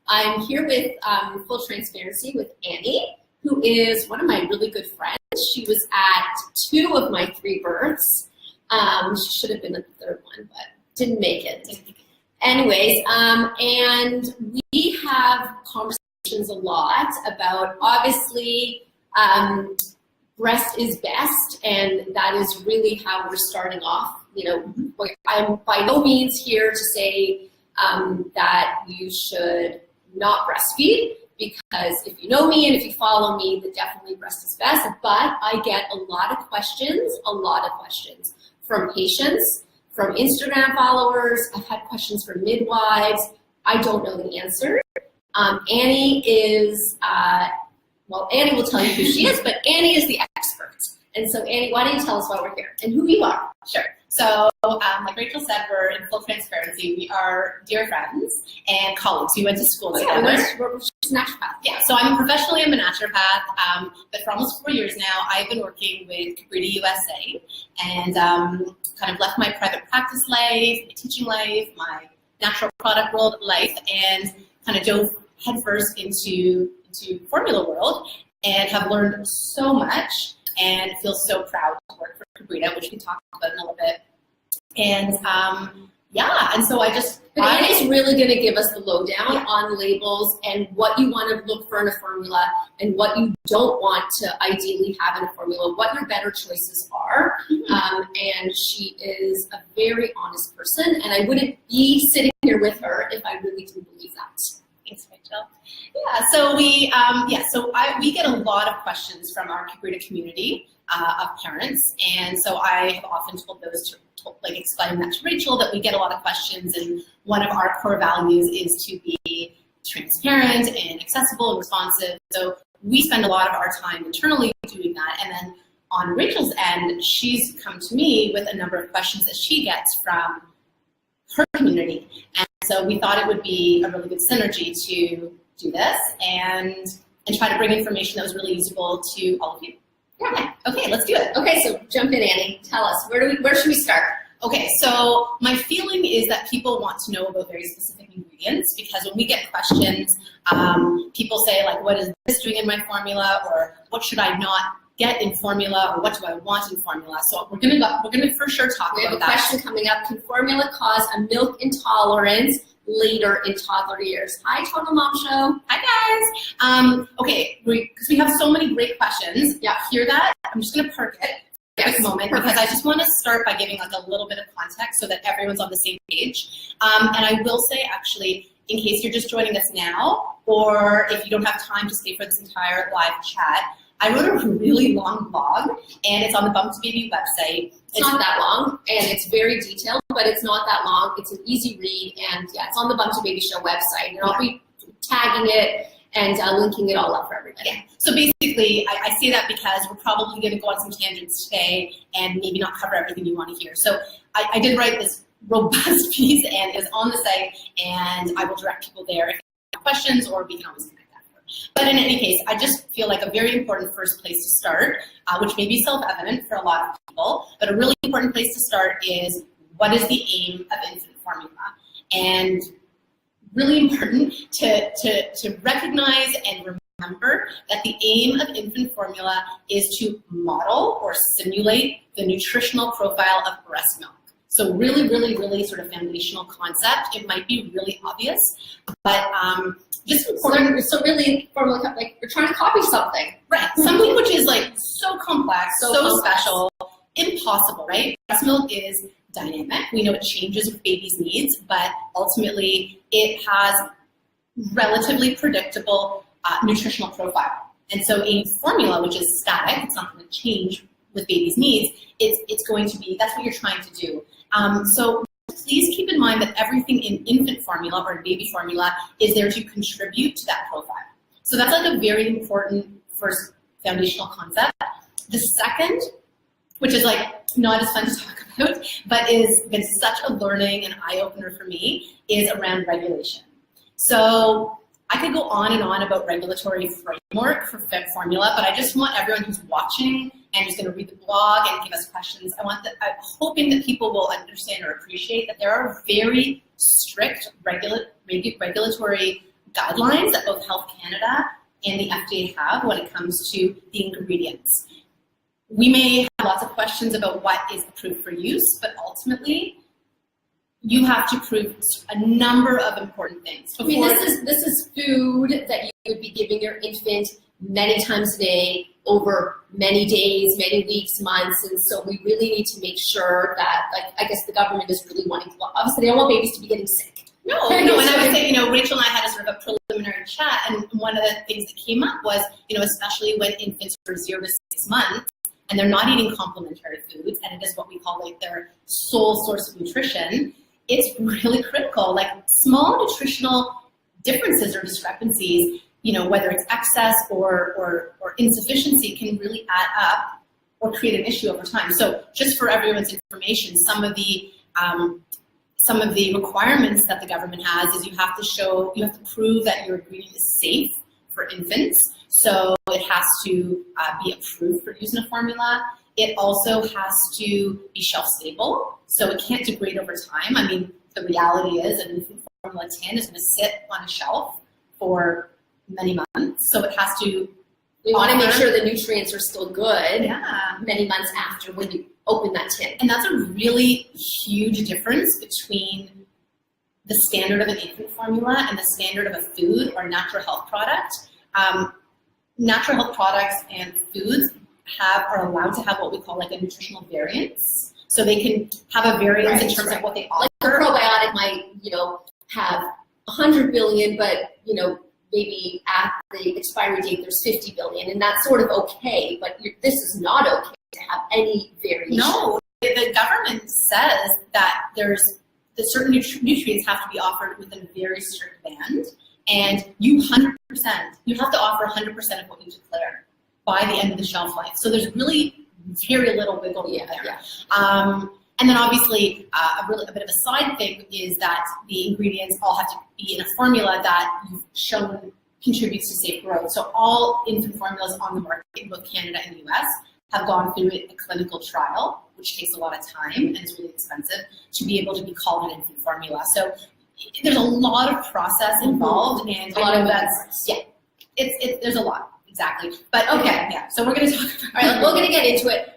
I'm here with full transparency with Annie, who is one of my really good friends. She was at 2 of my 3 births. She should have been at the 3rd one, but didn't make it. Anyways, and we have conversations a lot about, obviously, breast is best, and that is really how we're starting off. You know, I'm by no means here to say that you should not breastfeed, because if you know me and if you follow me, then definitely breast is best. But I get a lot of questions from patients, from Instagram followers. I've had questions from midwives. I don't know the answer. Annie is, well, Annie will tell you who she is, but Annie is the expert. And so Annie, why don't you tell us why we're here and who you are? Sure. So like Rachel said, we're in full transparency. We are dear friends and colleagues. We went to school together. She's a naturopath. Yeah, so professionally I'm a naturopath, but for almost 4 years now, I've been working with Kabrita USA and kind of left my private practice life, my teaching life, my natural product world life, and kind of dove headfirst into formula world, and have learned so much and feel so proud to work for Kabrita, which we can talk about in a little bit. And yeah, and so But Annie's really going to give us the lowdown on labels and what you want to look for in a formula and what you don't want to ideally have in a formula, what your better choices are. And she is a very honest person, and I wouldn't be sitting here with her if I really didn't believe that. Thanks, Rachel. Yeah, so we get a lot of questions from our Kabrita community of parents, and so I have often told those to explain that to Rachel, that we get a lot of questions, and one of our core values is to be transparent and accessible and responsive. So we spend a lot of our time internally doing that, and then on Rachel's end, she's come to me with a number of questions that she gets from her community. And so we thought it would be a really good synergy to do this and try to bring information that was really usable to all of you. Yeah. Okay, let's do it. Okay, so jump in, Annie. Tell us, where should we start? Okay, so my feeling is that people want to know about very specific ingredients, because when we get questions, people say, like, what is this doing in my formula, or what should I not get in formula, or what do I want in formula? So we're gonna for sure talk about that. We have a question coming up. Can formula cause a milk intolerance later in toddler years? Hi, Total Mom Show. Hi, guys. Okay, because we have so many great questions. Yeah, hear that? I'm just gonna park it for a quick moment, because I just want to start by giving like a little bit of context so that everyone's on the same page. And I will say, actually, in case you're just joining us now, or if you don't have time to stay for this entire live chat, I wrote a really long blog, and it's on the Bump to Baby website. It's not that long, and it's very detailed, but it's not that long. It's an easy read, and yeah, it's on the Bump to Baby Show website, and I'll be tagging it and linking it all up for everybody. Yeah. So basically, I say that because we're probably going to go on some tangents today and maybe not cover everything you want to hear. So I did write this robust piece, and it's on the site, and I will direct people there if they have questions, or we can always connect after. But in any case, I just feel like a very important first place to start, which may be self-evident for a lot of people, but a really important place to start is, what is the aim of infant formula? And really important to recognize and remember that the aim of infant formula is to model or simulate the nutritional profile of breast milk. So really, really, really sort of foundational concept. It might be really obvious, but just important. So really, formula, like, we're trying to copy something. Right, something which is like so complex, so special, impossible, right? Breast milk is dynamic. We know it changes with baby's needs, but ultimately it has relatively predictable nutritional profile. And so a formula, which is static, it's not going to change with baby's needs, it's going to be, that's what you're trying to do. So please keep in mind that everything in infant formula or baby formula is there to contribute to that profile. So that's like a very important first foundational concept. The second, which is like not as fun to talk about, but has been such a learning and eye-opener for me, is around regulation. So I could go on and on about regulatory framework for formula, but I just want everyone who's watching and who's going to read the blog and give us questions, I'm hoping that people will understand or appreciate that there are very strict regulatory guidelines that both Health Canada and the FDA have when it comes to the ingredients. We may have lots of questions about what is approved for use, but ultimately, you have to prove a number of important things. I mean, this is food that you would be giving your infant many times a day over many days, many weeks, months, and so we really need to make sure that, like, I guess the government is really wanting to, obviously they don't want babies to be getting sick. No, and I would say, Rachel and I had a sort of a preliminary chat, and one of the things that came up was, especially when infants are 0 to 6 months, and they're not eating complementary foods, and it is what we call like their sole source of nutrition, it's really critical. Like small nutritional differences or discrepancies, whether it's excess or insufficiency, can really add up or create an issue over time. So just for everyone's information, some of the requirements that the government has is you have to prove that your ingredient is safe for infants. So it has to be approved for use in a formula. It also has to be shelf stable, so it can't degrade over time. I mean, the reality is an infant formula tin is going to sit on a shelf for many months, so it has to. We want to make sure the nutrients are still good many months after when you open that tin. And that's a really huge difference between the standard of an infant formula and the standard of a food or natural health product. Natural health products and foods are allowed to have what we call like a nutritional variance. So they can have a variance in terms of what they offer. Like a probiotic might, have 100 billion, but, maybe at the expiry date there's 50 billion, and that's sort of okay, but this is not okay to have any variation. No, the government says that certain nutrients have to be offered within a very strict band, and you have to offer 100% of what you declare by the end of the shelf life. So there's really very little wiggle room there. Yeah. And then obviously, a bit of a side thing is that the ingredients all have to be in a formula that you've shown contributes to safe growth. So all infant formulas on the market in both Canada and the US have gone through a clinical trial, which takes a lot of time and is really expensive to be able to be called an infant formula. So there's a lot of process involved, and a lot of there's a lot, exactly. But okay, yeah. So we're going to talk about. All right, we're going to get into it.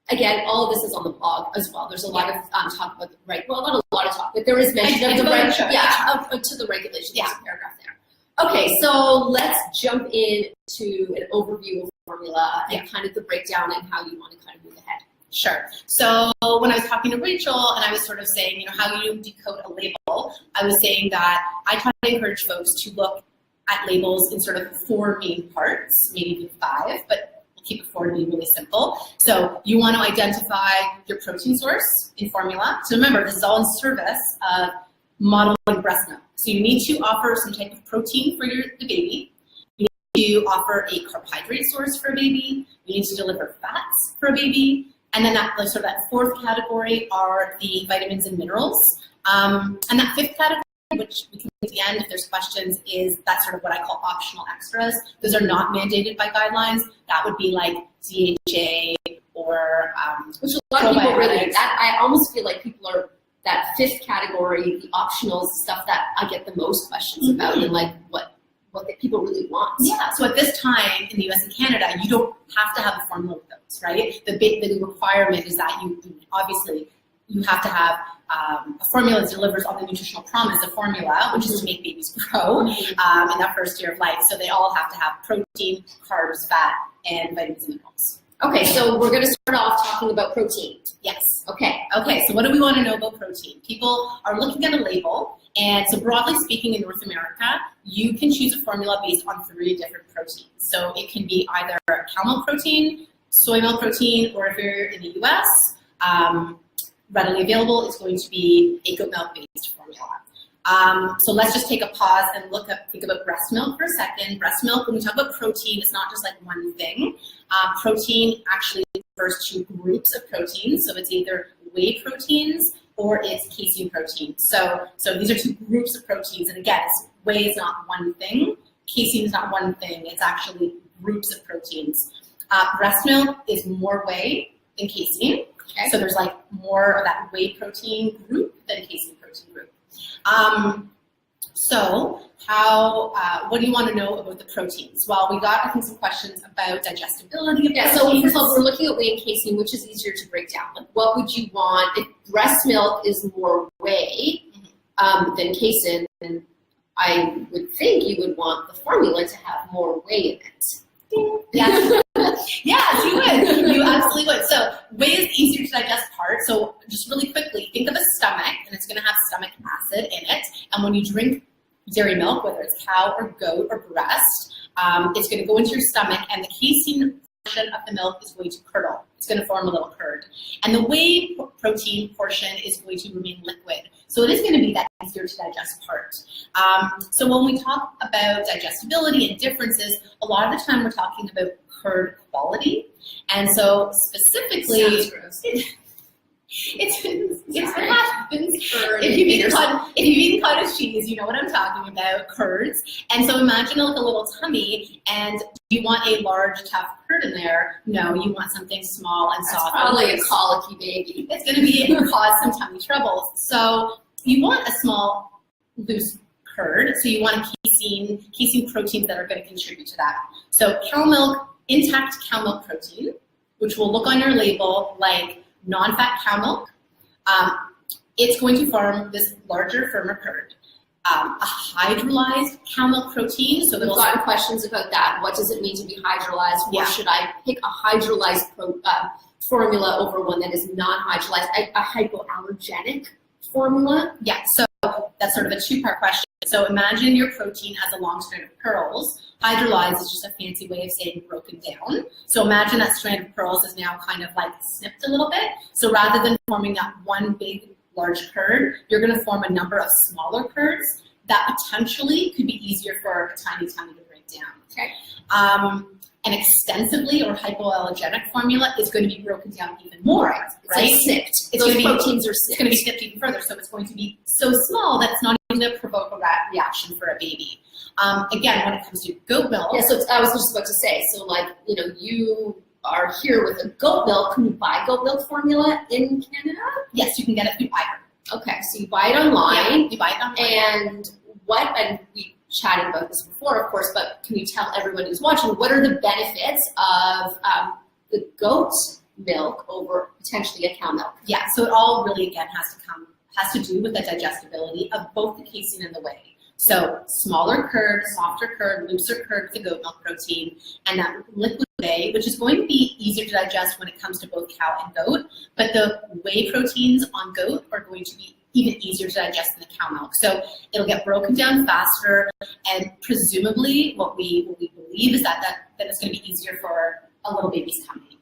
Again, all of this is on the blog as well. There's a lot of talk about well, not a lot of talk, but there is mention of the to the regulations. Yeah, paragraph there. Okay, so let's jump into an overview of formula and kind of the breakdown and how you want to kind of move ahead. Sure. So when I was talking to Rachel and I was sort of saying, how do you decode a label? I was saying that I try to encourage folks to look at labels in sort of 4 main parts, maybe even 5, but keep it 4 to be really simple. So you want to identify your protein source in formula. So remember, this is all in service of modeling breast milk. So you need to offer some type of protein for the baby. You need to offer a carbohydrate source for a baby. You need to deliver fats for a baby. And then that 4th category are the vitamins and minerals. And that 5th category, which we can at the end if there's questions, that's sort of what I call optional extras. Those are not mandated by guidelines. That would be like DHA or which a lot of people really. I almost feel like people are that 5th category, the optionals, stuff that I get the most questions about, and like what the people really want. Yeah. So at this time in the US and Canada, you don't have to have a formula with those, right? The requirement is that you have to have a formula that delivers on the nutritional promise of formula, which is to make babies grow in that first year of life. So they all have to have protein, carbs, fat, and vitamins and minerals. Okay, so we're going to start off talking about protein. Yes. Okay, so what do we want to know about protein? People are looking at a label, and so broadly speaking in North America, you can choose a formula based on 3 different proteins. So it can be either cow milk protein, soy milk protein, or if you're in the US, readily available, it's going to be a goat milk-based formula. So let's just take a pause and think about breast milk for a second. Breast milk, when we talk about protein, it's not just like one thing. Protein actually refers to groups of proteins. So it's either whey proteins or it's casein protein. So these are 2 groups of proteins. And again, whey is not one thing. Casein is not one thing. It's actually groups of proteins. Breast milk is more whey than casein. Okay. So there's more of that whey protein group than casein protein group. So what do you want to know about the proteins? Well, we got, I think, some questions about digestibility of Yeah, so first of all, we're looking at whey and casein, which is easier to break down. Like, what would you want if breast milk is more whey than casein? And I would think you would want the formula to have more whey in it. Yes. Yes, you would. You absolutely would. So whey is the easier to digest part. So just really quickly, think of a stomach, and it's going to have stomach acid in it. And when you drink dairy milk, whether it's cow or goat or breast, it's going to go into your stomach, and the casein portion of the milk is going to curdle. It's going to form a little curd. And the whey protein portion is going to remain liquid. So it is going to be that easier to digest part. So when we talk about digestibility and differences, a lot of the time we're talking about curd quality. And so specifically, it happens. If you've eaten cottage cheese, you know what I'm talking about, curds. And so imagine like a little tummy, and do you want a large, tough curd in there? No, you want something small and soft. Probably a colicky baby. It's going to cause some tummy troubles. So you want a small, loose curd. So you want casein proteins that are going to contribute to that. So cow milk, intact cow milk protein, which will look on your label like non-fat cow milk. It's going to form this larger, firmer curd. A hydrolyzed cow milk protein. So we've gotten questions about that. What does it mean to be hydrolyzed? Yeah. Or should I pick a hydrolyzed formula over one that is non-hydrolyzed, a hypoallergenic formula? Yeah, so that's sort of a two-part question. So imagine your protein has a long strand of pearls. Hydrolyzed is just a fancy way of saying broken down. So imagine that strand of pearls is now kind of like snipped a little bit. So rather than forming that one big, large curd, you're going to form a number of smaller curds that potentially could be easier for a tiny tummy to break down. Okay. An extensively or hypoallergenic formula is going to be broken down even more, right? Like snipped. Those proteins are snipped. It's going to be snipped even further, so it's going to be so small that it's not even going to provoke a reaction for a baby. Again, when it comes to goat milk. Yeah, so I was just about to say, so like, you know, you are here with a goat milk. Can you buy goat milk formula in Canada? Yes, you can get it through Iron. Okay, so you buy it online. Yeah, you buy it online. And we chatted about this before, of course, but can you tell everyone who's watching, what are the benefits of the goat milk over potentially a cow milk? Yeah, so it all really, again, has to do with the digestibility of both the casein and the whey. So smaller curd, softer curd, looser curd for the goat milk protein, and that liquid whey, which is going to be easier to digest when it comes to both cow and goat, but the whey proteins on goat are going to be even easier to digest than the cow milk. So it'll get broken down faster, and presumably what we believe is that it's going to be easier for a little baby's tummy.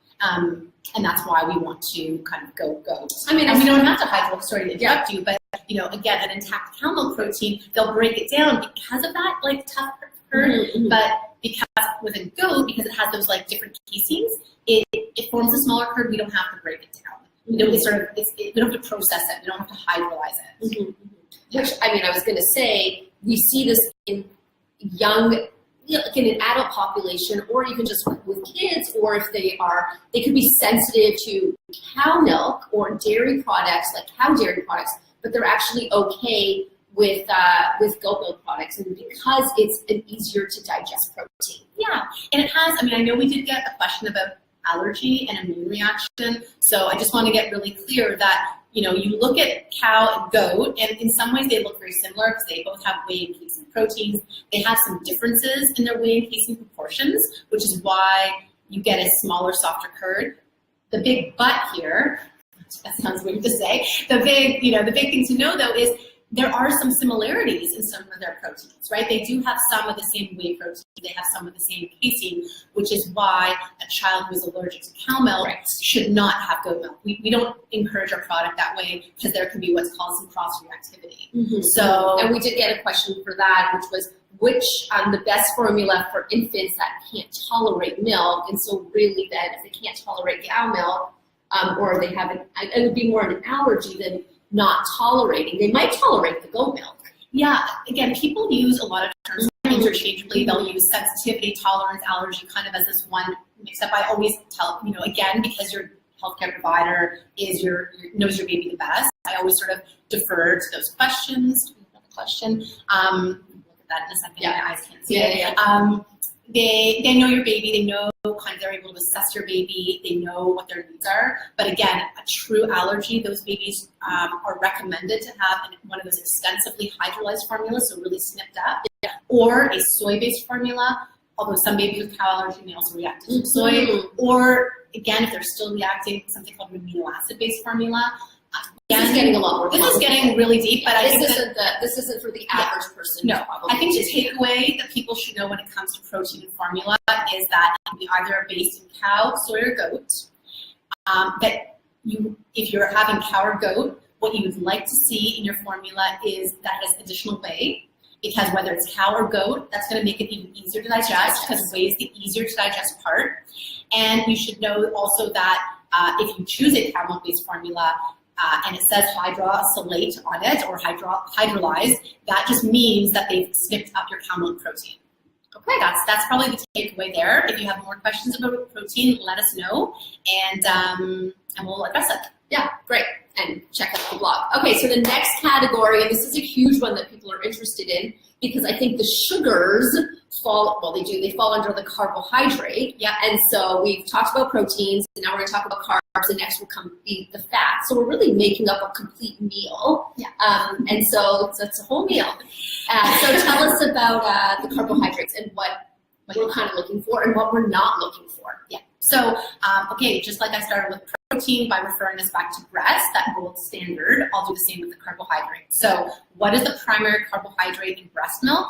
And that's why we want to kind of go goat. I mean, and we don't have to hydrolyze, sorry to interrupt you, but you know, again, an intact cow milk protein, they'll break it down because of that like tough curd, but because with a goat, because it has those like different caseins, it forms a smaller curd. We don't have to break it down. You know, we don't have to process it. We don't have to hydrolyze it. Which, I mean, I was going to say, we see this in young, like in an adult population, or even just with kids, or if they could be sensitive to cow milk or dairy products, like cow dairy products, but they're actually okay with goat milk products, and because it's an easier to digest protein. Yeah, and it has, I mean, I know we did get a question about allergy and immune reaction, so I just want to get really clear that, you know, you look at cow and goat, and in some ways they look very similar because they both have whey and casein proteins. They have some differences in their whey and casein proportions, which is why you get a smaller, softer curd. The big but here, that sounds weird to say, the big thing to know though is there are some similarities in some of their proteins, right? They do have some of the same whey protein, they have some of the same casein, which is why a child who is allergic to cow milk should not have goat milk. We don't encourage our product that way because there can be what's called some cross-reactivity. So, and we did get a question for that, which was the best formula for infants that can't tolerate milk, and so really then if they can't tolerate cow milk, or they have it would be more an allergy than not tolerating. They might tolerate the goat milk. Yeah, again, people use a lot of terms interchangeably. They'll use sensitivity, tolerance, allergy kind of as this one mix up. I always tell, you know, again, because your healthcare provider knows your baby the best, I always sort of defer to those questions. question. Look at that in a second. Yeah. My eyes can't see it. They know your baby. They know kind of they're able to assess your baby. They know what their needs are. But again, a true allergy, those babies are recommended to have one of those extensively hydrolyzed formulas, so really snipped up, or a soy-based formula. Although some babies with cow allergy may also react to soy, or again, if they're still reacting, something called an amino acid-based formula. This is getting a lot more. This is getting really deep, but this isn't for the average person. No, I think the takeaway that people should know when it comes to protein and formula is that it can be either based in cow, soy, or goat. If you're having cow or goat, what you would like to see in your formula is that has additional whey, because whether it's cow or goat, that's going to make it even easier to digest, because whey is the easier to digest part. And you should know also that if you choose a cow milk-based formula, and it says hydrolysate on it, or hydrolyzed, that just means that they've snipped up your cow milk protein. Okay, that's probably the takeaway there. If you have more questions about protein, let us know, and we'll address it. Yeah, great. And check out the blog. Okay, so the next category, and this is a huge one that people are interested in, because I think the sugars they fall under the carbohydrate. Yeah. And so we've talked about proteins, and now we're gonna talk about carbs, and next will be the fat. So we're really making up a complete meal. Yeah. And so it's a whole meal. So tell us about the carbohydrates and what we're kind of looking for and what we're not looking for. Yeah. So, okay, just like I started with protein by referring us back to breast, that gold standard, I'll do the same with the carbohydrate. So what is the primary carbohydrate in breast milk?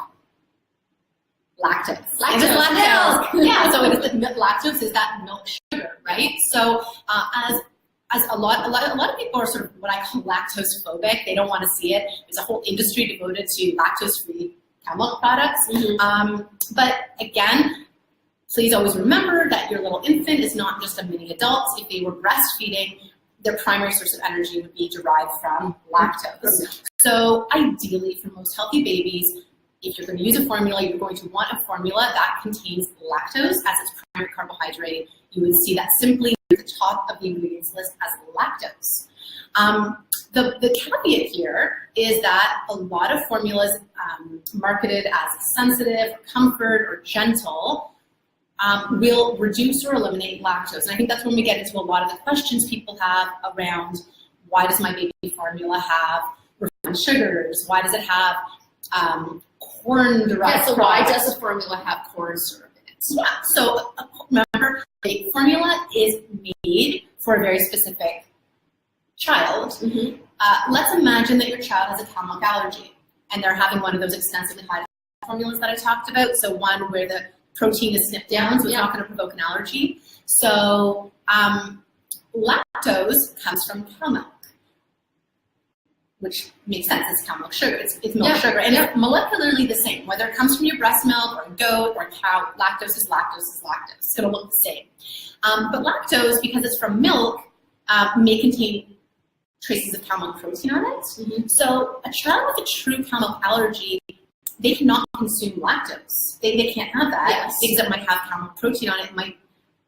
Lactose. Lactose. Yeah, so it is lactose is that milk sugar, right? So as a lot of people are sort of what I call lactose phobic. They don't want to see it. There's a whole industry devoted to lactose-free cow milk products. Mm-hmm. But again, please always remember that your little infant is not just a mini adult. If they were breastfeeding, their primary source of energy would be derived from lactose. Mm-hmm. So ideally, for most healthy babies, if you're going to use a formula, you're going to want a formula that contains lactose as its primary carbohydrate. You would see that simply at the top of the ingredients list as lactose. The caveat here is that a lot of formulas marketed as sensitive, or comfort, or gentle will reduce or eliminate lactose. And I think that's when we get into a lot of the questions people have around why does my baby formula have refined sugars? Why does it have corn-derived so why does a formula have corn syrup in it? Yeah, so remember, the formula is made for a very specific child. Mm-hmm. Let's imagine that your child has a cow milk allergy, and they're having one of those extensively hydrolyzed formulas that I talked about, so one where the protein is snipped down, so it's not going to provoke an allergy. So lactose comes from cow milk, which makes sense. It's cow milk sugar. It's milk sugar. And they're molecularly the same. Whether it comes from your breast milk or a goat or a cow, lactose is lactose is lactose. It's going to look the same. But lactose, because it's from milk, may contain traces of cow milk protein on it. Mm-hmm. So a child with a true cow milk allergy, they cannot consume lactose. They can't have that because it might have cow milk protein on it. It might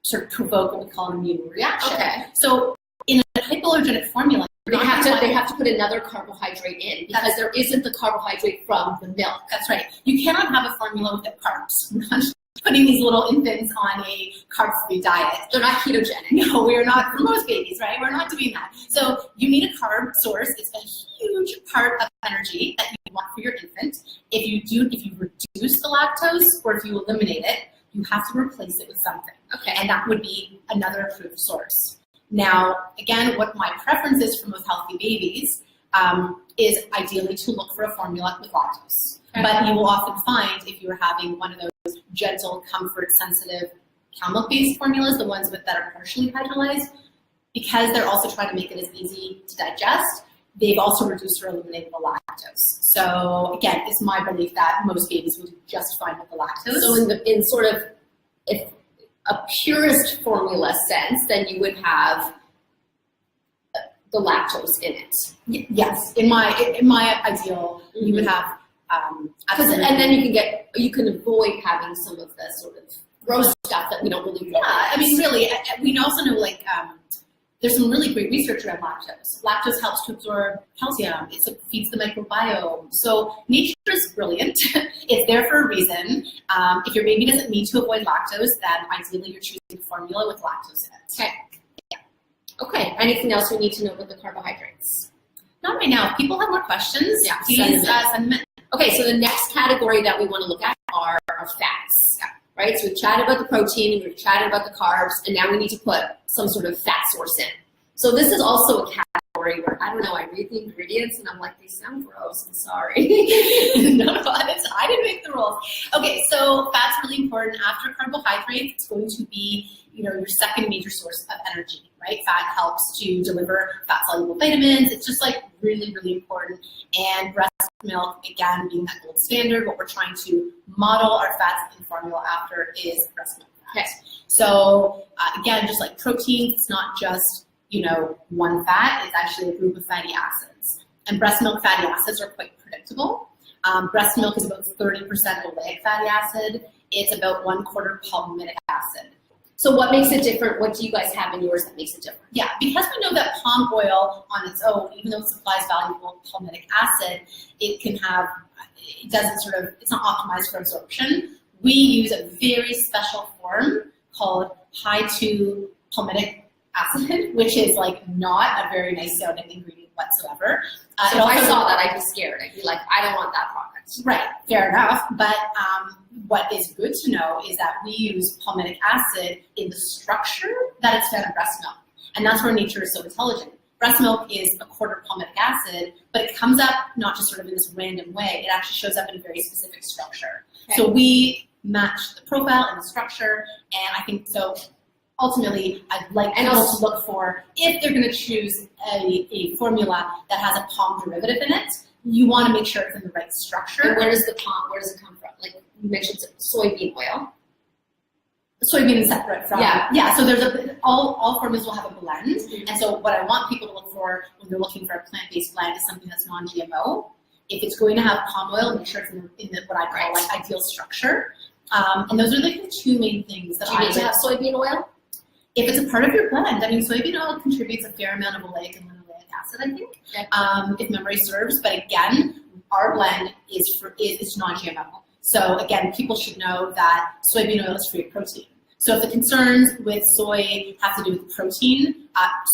sort of provoke what we call an immune reaction. Okay. So in a hypoallergenic formula, they have to put another carbohydrate in because there isn't the carbohydrate from the milk. That's right. You cannot have a formula without carbs. We're not just putting these little infants on a carb-free diet. They're not ketogenic. No, we're not, for most babies, right? We're not doing that. So you need a carb source. It's a huge part of energy that you want for your infant. If you reduce the lactose or if you eliminate it, you have to replace it with something. Okay. And that would be another approved source. Now, again, what my preference is for most healthy babies is ideally to look for a formula with lactose. Okay. But you will often find if you're having one of those gentle, comfort-sensitive cow milk-based formulas, the ones that are partially hydrolyzed, because they're also trying to make it as easy to digest, they've also reduced or eliminated the lactose. So again, it's my belief that most babies will do just fine with the lactose. So in sort of, if a purist formula sense, then you would have the lactose in it. Yes, in my ideal, mm-hmm. you would have. And then you can avoid having some of the sort of gross stuff that we don't really want. Yeah, I mean, really, we also know like there's some really great research around lactose. Lactose helps to absorb calcium. It feeds the microbiome. So nature is brilliant. It's there for a reason. If your baby doesn't need to avoid lactose, then ideally you're choosing formula with lactose in it. Okay. Yeah. Okay. Anything else we need to know about the carbohydrates? Not right now. If people have more questions, please send them in. Okay, so the next category that we want to look at are fats. Yeah. Right? So we've chatted about the protein, and we've chatted about the carbs, and now we need to put some sort of fat source in. So this is also a category where, I don't know, I read the ingredients and I'm like, they sound gross, I'm sorry. No, I didn't make the rules. Okay, so fat's really important. After carbohydrates, it's going to be, your second major source of energy, right? Fat helps to deliver fat-soluble vitamins. It's just like really, really important. And breast milk, again, being that gold standard, what we're trying to model our fats in formula after is breast milk fat. Okay. So again, just like proteins, it's not just, one fat, it's actually a group of fatty acids. And breast milk fatty acids are quite predictable. Breast milk is about 30% oleic fatty acid. It's about 1/4 palmitic acid. So what makes it different? What do you guys have in yours that makes it different? Yeah, because we know that palm oil on its own, even though it supplies valuable palmitic acid, it's not optimized for absorption. We use a very special form called high 2 palmitic acid, which is like not a very nice sounding ingredient whatsoever. So if I saw that, I'd be scared. I'd be like, I don't want that product. Right, fair enough. But what is good to know is that we use palmitic acid in the structure that it's found in breast milk. And that's where nature is so intelligent. Breast milk is 1/4 palmitic acid, but it comes up not just sort of in this random way. It actually shows up in a very specific structure. Okay. So we match the profile and the structure, and I think so. Ultimately, I'd like people to look for, if they're going to choose a formula that has a palm derivative in it, you want to make sure it's in the right structure. And where does it come from? Like you mentioned soybean oil. Soybean is separate from, yeah. So there's all formulas will have a blend. Mm-hmm. And so what I want people to look for when they're looking for a plant-based blend is something that's non-GMO. If it's going to have palm oil, make sure it's in the what I call like ideal structure. And those are like the two main things that Do you need to have soybean oil? If it's a part of your blend, soybean oil contributes a fair amount of oleic and linoleic acid, I think, if memory serves. But again, our blend is non-GMO. So again, people should know that soybean oil is free of protein. So if the concerns with soy have to do with protein,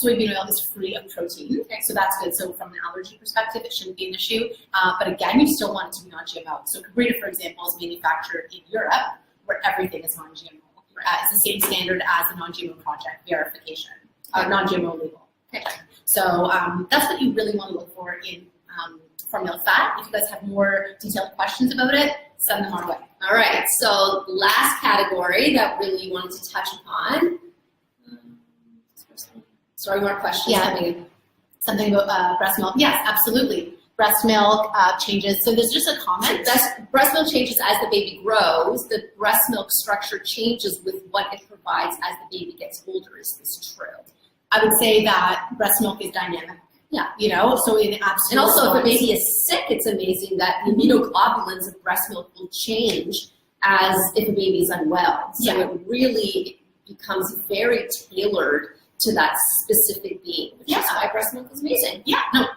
soybean oil is free of protein. Okay. So that's good. So from an allergy perspective, it shouldn't be an issue. But again, you still want it to be non-GMO. So Kabrita, for example, is manufactured in Europe, where everything is non-GMO. It's the same standard as the non-GMO project verification, non-GMO label. Okay. So that's what you really want to look for in formula fat. If you guys have more detailed questions about it, send them our way. All right, so last category that really you wanted to touch upon. Sorry, more questions coming in. Something about breast milk. Yes, absolutely. Breast milk changes. So there's just a comment. Breast milk changes as the baby grows. The breast milk structure changes with what it provides as the baby gets older. Is this true? I would say that breast milk is dynamic. Yeah. So in absolute And also if a baby is sick, it's amazing that the immunoglobulins of breast milk will change as if a baby is unwell. So it really becomes very tailored to that specific being, which is why breast milk is amazing. Yeah, no,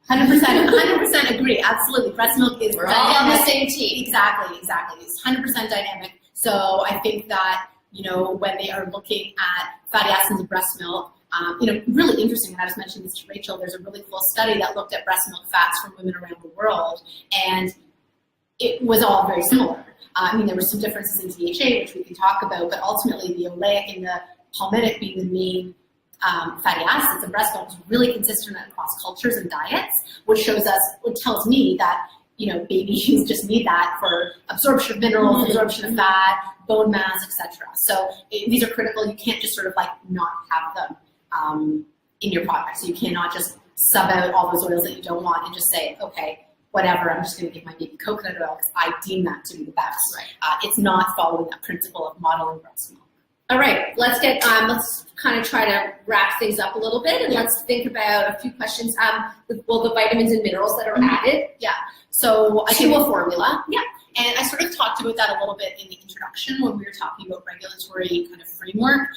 100% agree. Absolutely. Breast milk is We're all on the same team. Exactly. It's 100% dynamic. So I think that, when they are looking at fatty acids in breast milk, really interesting, and I was mentioning this to Rachel, there's a really cool study that looked at breast milk fats from women around the world, and it was all very similar. There were some differences in DHA, which we can talk about, but ultimately the oleic and the palmitic being the main fatty acids in breast milk is really consistent across cultures and diets, which tells me that, babies just need that for absorption of minerals, absorption of fat, bone mass, etc. So these are critical. You can't just sort of like not have them in your product. So you cannot just sub out all those oils that you don't want and just say, okay, whatever, I'm just going to give my baby coconut oil because I deem that to be the best. Right. It's not following that principle of modeling breast milk. All right, let's kind of try to wrap things up a little bit, and let's think about a few questions. The vitamins and minerals that are added. Yeah. So to a formula. Yeah. And I sort of talked about that a little bit in the introduction when we were talking about regulatory kind of framework.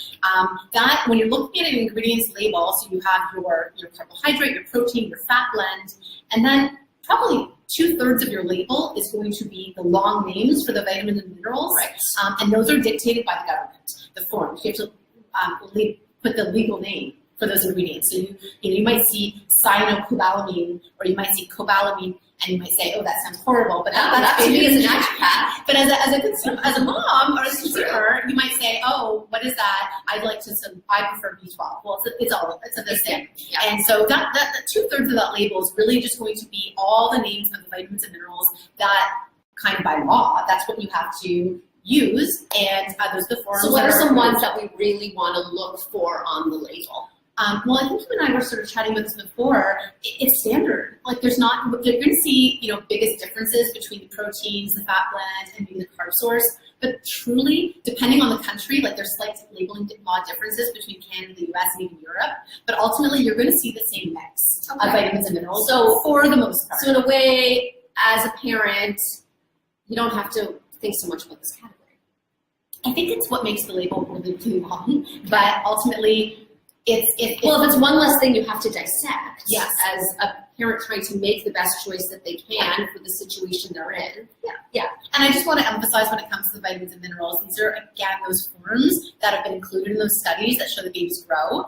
That when you're looking at an ingredients label, so you have your carbohydrate, your protein, your fat blend, and then probably 2/3 of your label is going to be the long names for the vitamins and minerals, Right. And those are dictated by the government. The forms you have to put the legal name for those ingredients. So you might see cyanocobalamin, or you might see cobalamin, and you might say, "Oh, that sounds horrible." But That to me is a naturopath. But as a mom or as a consumer, you might say, "Oh, what is that? I'd like to. I prefer B12." Well, it's the same. Yeah. And so that 2/3 of that label is really just going to be all the names of the vitamins and minerals that, kind of by law, that's what you have to use. And those are the forms. So what are some ones that we really want to look for on the label? Well, I think you and I were sort of chatting about this before. It's standard. Like, you're going to see, biggest differences between the proteins, the fat blend, and maybe the carb source. But truly, depending on the country, like, there's slight labeling law differences between Canada, the US, and even Europe. But ultimately, you're going to see the same mix of vitamins and minerals. So for the most part. So in a way, as a parent, you don't have to think so much about this category. I think it's what makes the label really, really long. But ultimately, if it's one less thing you have to dissect, yes, as a parent trying to make the best choice that they can for the situation they're in. Yeah. And I just want to emphasize, when it comes to the vitamins and minerals, these are, again, those forms that have been included in those studies that show that babies grow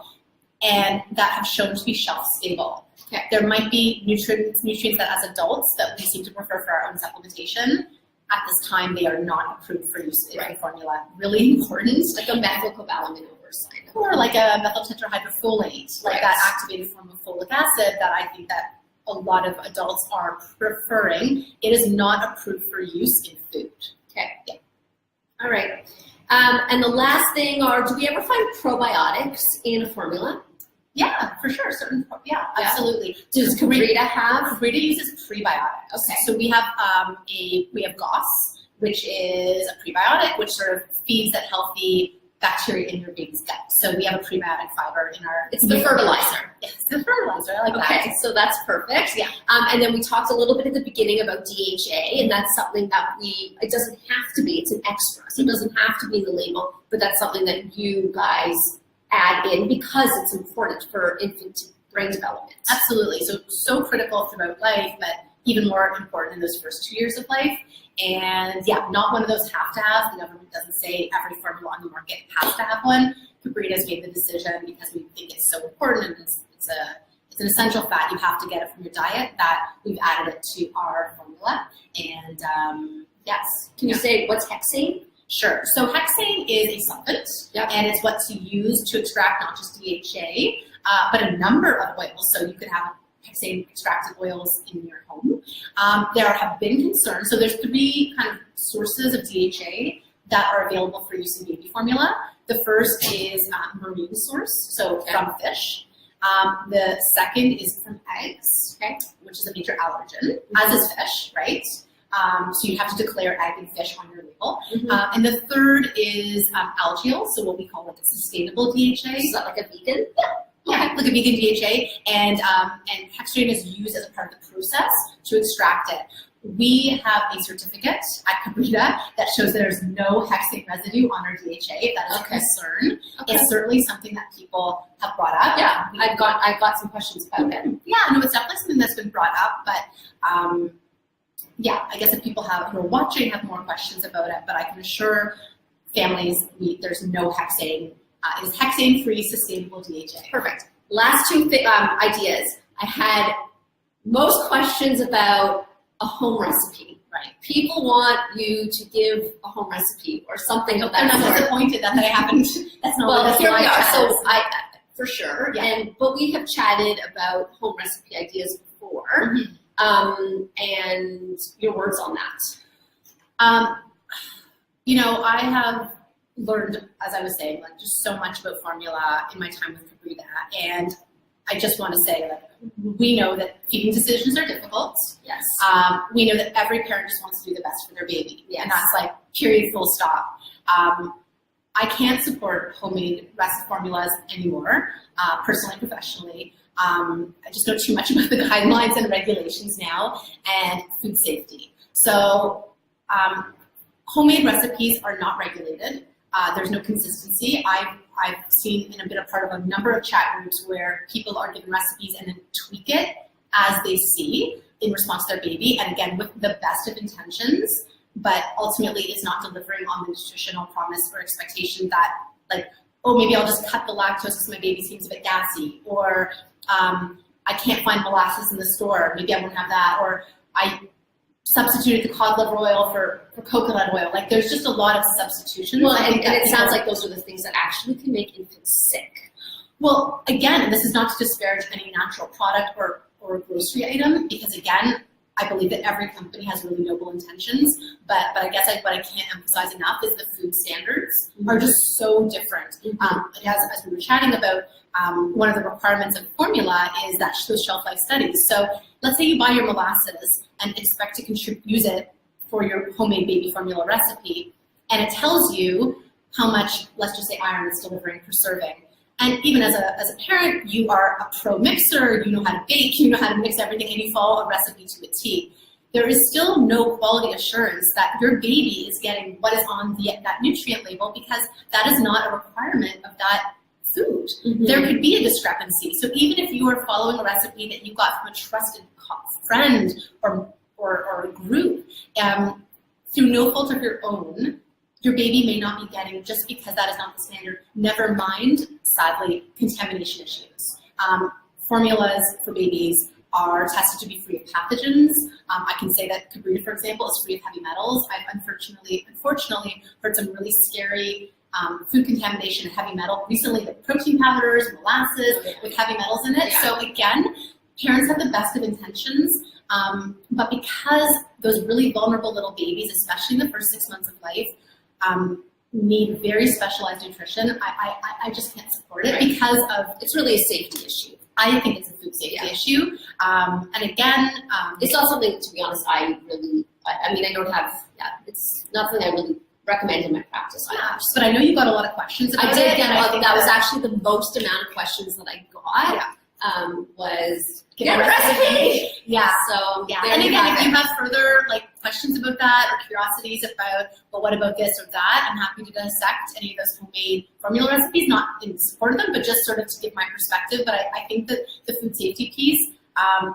and that have shown to be shelf stable. Okay. There might be nutrients that as adults that we seem to prefer for our own supplementation. At this time, they are not approved for use in formula. Really important. Like a methylcobalamin oversight. Or like a methyl tetrahydrofolate, like that activated form of folic acid that I think that a lot of adults are preferring. It is not approved for use in food. Okay. Yeah. All right. And the last thing do we ever find probiotics in a formula? Yeah, for sure. Absolutely. Does Kabrita have? Kabrita uses prebiotics. Okay. So we have GOS, which is a prebiotic, which sort of feeds that healthy bacteria in your baby's gut. So we have a prebiotic fiber in our. It's the fertilizer. Yes, the fertilizer. I like that. Okay, so that's perfect. Yeah. And then we talked a little bit at the beginning about DHA, and that's something that it doesn't have to be. It's an extra, so it doesn't have to be in the label, but that's something that you guys add in because it's important for infant brain development. Absolutely. So critical throughout life, but even more important in those first 2 years of life. And yeah, not one of those have-to-haves. The government doesn't say every formula on the market has to have one. Kabrita's made the decision because we think it's so important, and it's an essential fat. You have to get it from your diet, that we've added it to our formula. And yes. Can you say what's hexane? Sure. So hexane is a solvent, and it's what's used to extract not just DHA, but a number of oils. So you could have hexane extracted oils in your home. There have been concerns. So there's 3 kind of sources of DHA that are available for use in baby formula. The first is marine source, so from fish. The second is from eggs, which is a major allergen, as is fish, right? So you have to declare egg and fish on your label. And the third is algae oil, so what we call like a sustainable DHA. Is that like a vegan? Yeah, like a vegan DHA. And hexane is used as a part of the process to extract it. We have a certificate at Kabrita that shows there's no hexane residue on our DHA. If that is a concern, it's certainly something that people have brought up. Yeah, I've got some questions about it. Yeah, no, it's definitely something that's been brought up, but yeah, I guess if people who are watching have more questions about it, but I can assure families there's no hexane. It is hexane-free, sustainable DHA. Perfect. Last 2 ideas. I had most questions about a home recipe. Right. People want you to give a home recipe or something of that sort. I'm disappointed that I haven't. That's not well, here we are. So for sure. Yeah. But we have chatted about home recipe ideas before. And your words on that. I have learned, as I was saying, like just so much about formula in my time with Kabrita, and I just want to say, like, we know that feeding decisions are difficult. Yes. We know that every parent just wants to do the best for their baby, and that's like period, full stop. I can't support homemade recipe formulas anymore, personally and professionally. I just know too much about the guidelines and regulations now and food safety. So homemade recipes are not regulated. There's no consistency. I've seen and been a part of a number of chat groups where people are given recipes and then tweak it as they see in response to their baby, and again, with the best of intentions, but ultimately it's not delivering on the nutritional promise or expectation that, like, oh, maybe I'll just cut the lactose because my baby seems a bit gassy, or I can't find molasses in the store, maybe I won't have that, or I substituted the cod liver oil for coconut oil. Like, there's just a lot of substitutions. Well, and it sounds like those are the things that actually can make infants sick. Well, again, this is not to disparage any natural product or grocery item, because again, I believe that every company has really noble intentions, but I guess what I can't emphasize enough is the food standards are just so different. As we were chatting about, one of the requirements of formula is that those shelf life studies. So let's say you buy your molasses and expect to use it for your homemade baby formula recipe, and it tells you how much, let's just say, iron it's delivering per serving. And even as a parent, you are a pro mixer, you know how to bake, you know how to mix everything, and you follow a recipe to a T. There is still no quality assurance that your baby is getting what is on that nutrient label, because that is not a requirement of that food. There could be a discrepancy. So even if you are following a recipe that you got from a trusted friend or a group, through no fault of your own, your baby may not be getting, just because that is not the standard. Never mind, sadly, contamination issues. Formulas for babies are tested to be free of pathogens. I can say that Kabrita, for example, is free of heavy metals. I've unfortunately heard some really scary food contamination and heavy metal recently, the protein powders, molasses with heavy metals in it. So again, parents have the best of intentions, but because those really vulnerable little babies, especially in the first 6 months of life, need very specialized nutrition, I just can't support it, because of, it's really a safety issue. I think it's a food safety issue. And again, it's not something, to be honest, I mean, I don't have, it's not something I really recommend in my practice. But I know you got a lot of questions about I did, it. and that was actually the most amount of questions that I got. Was get a recipe. So and again, if you have further questions about that or curiosities about, well, what about this or that, I'm happy to dissect any of those homemade formula recipes, not in support of them, but just sort of to give my perspective. But I think that the food safety piece,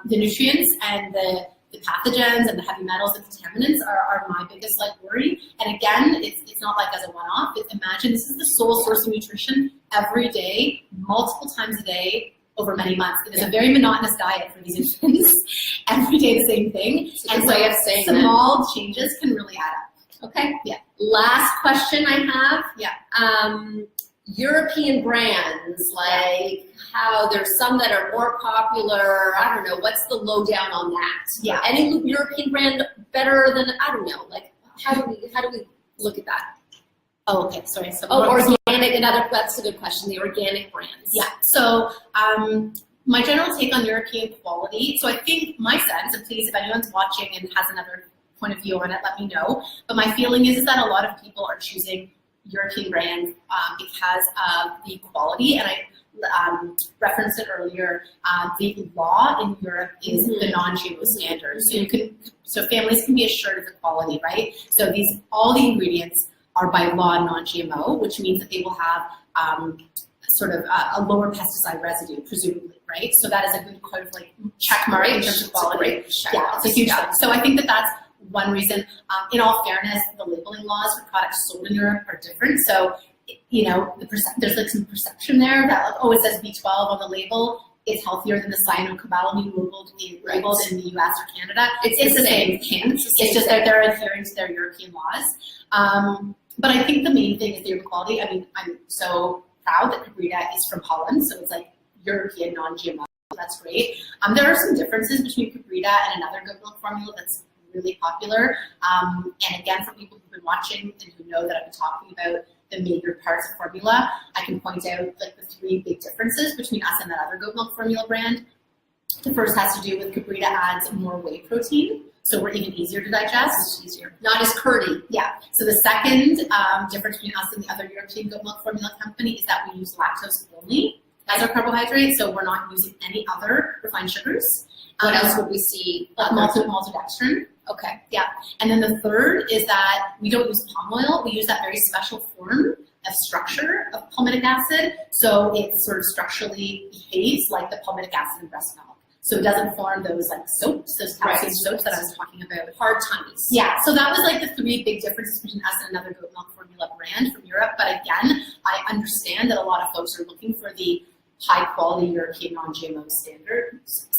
the nutrients and the pathogens and the heavy metals and contaminants are my biggest worry. And again, it's not like as a one-off. Imagine this is the sole source of nutrition every day, multiple times a day, over many months. It is a very monotonous diet for these infants. Every day the same thing. And so small changes can really add up. Okay. Last question I have. European brands, how there's some that are more popular. I don't know. What's the lowdown on that? Any European brand better than, I don't know. How do we look at that? Oh, okay. Sorry. So organic. That's a good question. The organic brands. So my general take on European quality. So I think my sense, and please, if anyone's watching and has another point of view on it, let me know. But my feeling is that a lot of people are choosing European brands because of the quality. And I referenced it earlier. The law in Europe is the non-GMO standard. So families can be assured of the quality, right? So all the ingredients are by law non-GMO, which means that they will have sort of a lower pesticide residue, presumably, right? So that is a good kind of check mark in terms of quality. It's a huge thing. So I think that that's one reason. In all fairness, the labeling laws for products sold in Europe are different. So, there's some perception there that it says B12 on the label. It's healthier than the cyanocobalamin labeled in the US or Canada. It's the same thing. It's just that they're adhering to their European laws. But I think the main thing is the quality. I mean, I'm so proud that Kabrita is from Holland, so it's European non-GMO. That's great. There are some differences between Kabrita and another goat milk formula that's really popular. And again, for people who've been watching and who know that I've been talking about the major parts of formula, I can point out the three big differences between us and that other goat milk formula brand. The first has to do with Kabrita adds more whey protein, so we're even easier to digest. Not as curdy. So the second difference between us and the other European goat milk formula company is that we use lactose only as our carbohydrate, so we're not using any other refined sugars. What else would we see? Maltodextrin. Okay. And then the third is that we don't use palm oil. We use that very special form a structure of palmitic acid, so it sort of structurally behaves like the palmitic acid in breast milk. So it doesn't form those like soaps, those calcium soaps that I was talking about. Hard tummies. Yeah, so that was like the three big differences between us and another goat milk formula brand from Europe. But again, I understand that a lot of folks are looking for the high quality European non-GMO standards.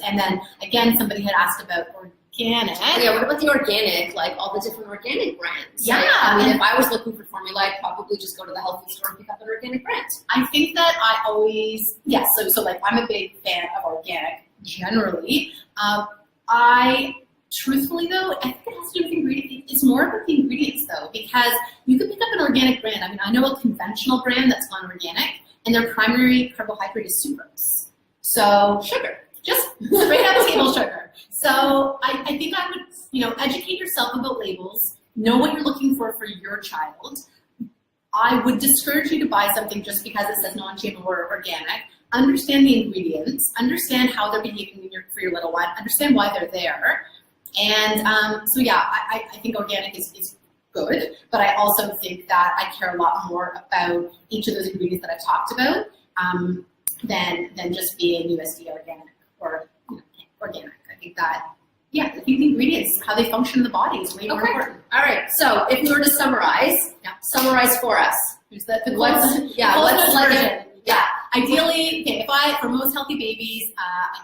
And then again, somebody had asked about organic. Yeah, what about the organic, like all the different organic brands? Yeah. Like, I mean, if I was looking for formula, I'd probably just go to the health food store and pick up an organic brand. I think that I always, yes, so like I'm a big fan of organic generally. I truthfully though, I think it has to do with ingredients. It's more about the ingredients though, because you could pick up an organic brand. I mean, I know a conventional brand that's gone organic and their primary carbohydrate is sucrose. So sugar, just straight out table sugar. So I think I would, educate yourself about labels, know what you're looking for your child. I would discourage you to buy something just because it says non-GMO or organic. Understand the ingredients, understand how they're behaving for your little one, understand why they're there. And so yeah, I think organic is good, but I also think that I care a lot more about each of those ingredients that I've talked about than just being USDA organic or organic. I think that, yeah, I think the ingredients, how they function in the body is way more important. All right, so if we were to summarize for us. Ideally, for most healthy babies,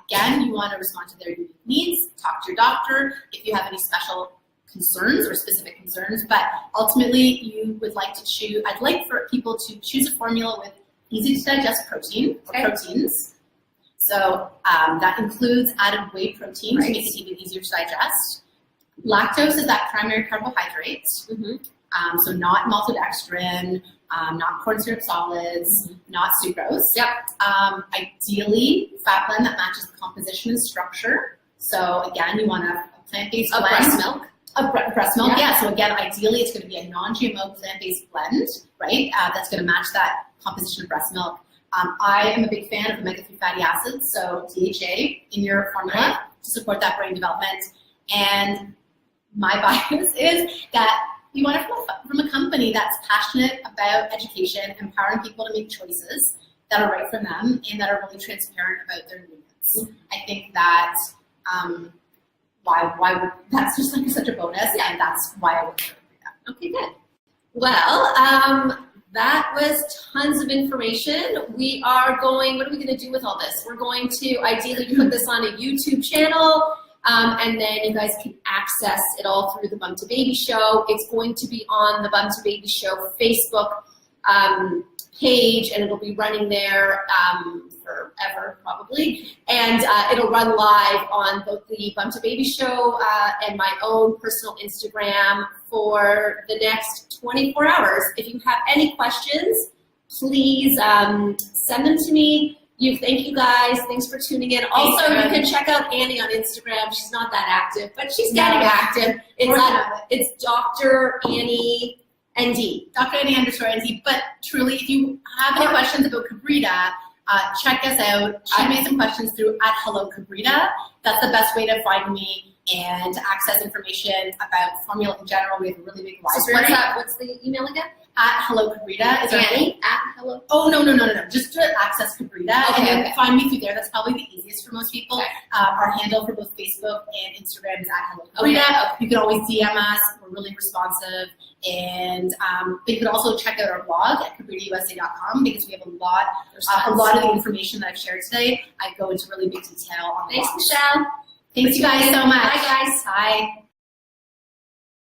again, you want to respond to their unique needs, talk to your doctor if you have any special concerns or specific concerns, but ultimately you would like to choose, I'd like for people to choose a formula with easy to digest protein or proteins. So that includes added whey protein to make it even easier to digest. Lactose is that primary carbohydrate, so not maltodextrin, not corn syrup solids, not sucrose. Yep. Ideally, fat blend that matches the composition and structure. So again, you want a plant-based blend. Breast milk. Breast milk, yeah. So again, ideally, it's going to be a non-GMO plant-based blend, right? That's going to match that composition of breast milk. I am a big fan of omega-3 fatty acids, so DHA in your formula to support that brain development. And my bias is that you want it from a company that's passionate about education, empowering people to make choices that are right for them and that are really transparent about their needs. I think that why would that's just like such a bonus, and that's why I would do that. Okay, good. Well, that was tons of information. We are going, what are we going to do with all this? We're going to ideally put this on a YouTube channel, and then you guys can access it all through the Bum to Baby Show. It's going to be on the Bum to Baby Show Facebook page, and it'll be running there forever, probably. And it'll run live on both the Bum to Baby Show and my own personal Instagram for the next 24 hours. If you have any questions, please send them to me. Thank you guys. Thanks for tuning in. Also, you can check out Annie on Instagram. She's not that active, but she's getting active. It's Dr. Annie ND. Dr. Annie _ND. But truly, if you have any questions about Kabrita, check us out. She made some questions through @HelloKabrita. That's the best way to find me and access information about formula in general. We have a really big library. What's the email again? @HelloKabrita. Is Annie @Hello. Oh, no. Just to access Kabrita and then find me through there. That's probably the easiest for most people. Our handle for both Facebook and Instagram is @HelloKabrita. You can always DM us. We're really responsive. And but you can also check out our blog at KabritaUSA.com because we have a lot of the information that I've shared today. I go into really big detail on the blog. Thanks, Michelle. Thanks you guys so much. Bye, guys. Bye.